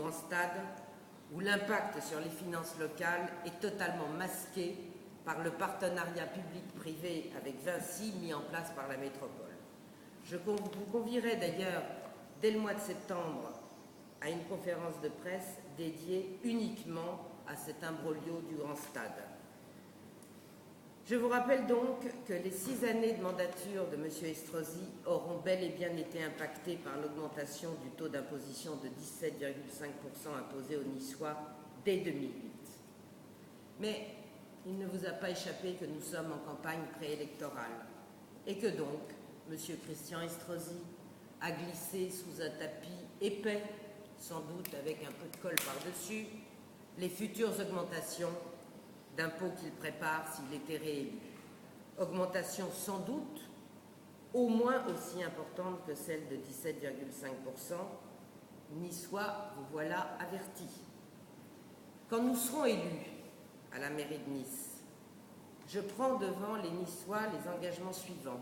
grand stade, où l'impact sur les finances locales est totalement masqué par le partenariat public-privé avec Vinci mis en place par la métropole. Je vous convierai d'ailleurs, dès le mois de septembre, à une conférence de presse dédiée uniquement à cet imbroglio du grand stade. Je vous rappelle donc que les 6 années de mandature de M. Estrosi auront bel et bien été impactées par l'augmentation du taux d'imposition de 17,5% imposé aux Niçois dès 2008. Mais il ne vous a pas échappé que nous sommes en campagne préélectorale et que donc M. Christian Estrosi a glissé sous un tapis épais, sans doute avec un peu de colle par-dessus, les futures augmentations d'impôts qu'il prépare s'il était réélu. Augmentation sans doute au moins aussi importante que celle de 17,5%. Niçois, vous voilà avertis. Quand nous serons élus à la mairie de Nice, je prends devant les Niçois les engagements suivants.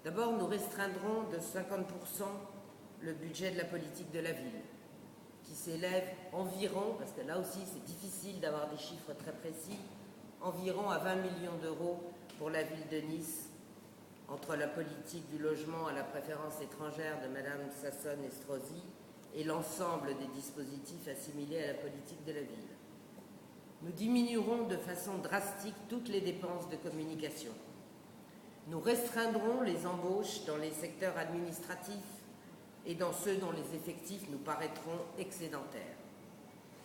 D'abord, nous restreindrons de 50% le budget de la politique de la ville, qui s'élève environ, parce que là aussi c'est difficile d'avoir des chiffres très précis, environ à 20 millions d'euros pour la ville de Nice, entre la politique du logement à la préférence étrangère de Mme Sassone-Estrosi et l'ensemble des dispositifs assimilés à la politique de la ville. Nous diminuerons de façon drastique toutes les dépenses de communication. Nous restreindrons les embauches dans les secteurs administratifs et dans ceux dont les effectifs nous paraîtront excédentaires.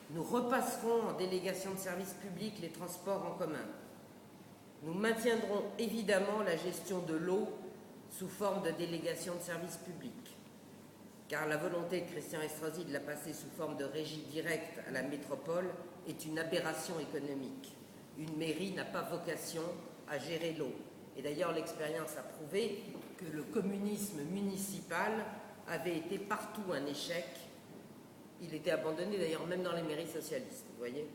Nous repasserons en délégation de services publics les transports en commun. Nous maintiendrons évidemment la gestion de l'eau sous forme de délégation de services publics, car la volonté de Christian Estrosi de la passer sous forme de régie directe à la métropole est une aberration économique. Une mairie n'a pas vocation à gérer l'eau. Et d'ailleurs, l'expérience a prouvé que le communisme municipal avait été partout un échec. Il était abandonné d'ailleurs même dans les mairies socialistes, vous voyez.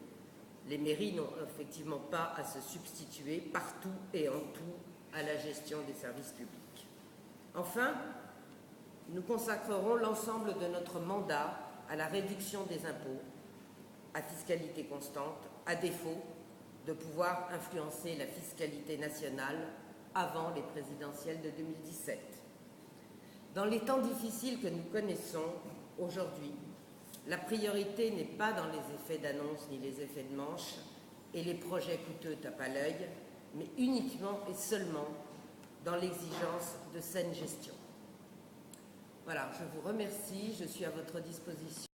Les mairies n'ont effectivement pas à se substituer partout et en tout à la gestion des services publics. Enfin, nous consacrerons l'ensemble de notre mandat à la réduction des impôts à fiscalité constante, à défaut de pouvoir influencer la fiscalité nationale avant les présidentielles de 2017. Dans les temps difficiles que nous connaissons aujourd'hui, la priorité n'est pas dans les effets d'annonce ni les effets de manche et les projets coûteux tapent à l'œil, mais uniquement et seulement dans l'exigence de saine gestion. Voilà, je vous remercie, je suis à votre disposition.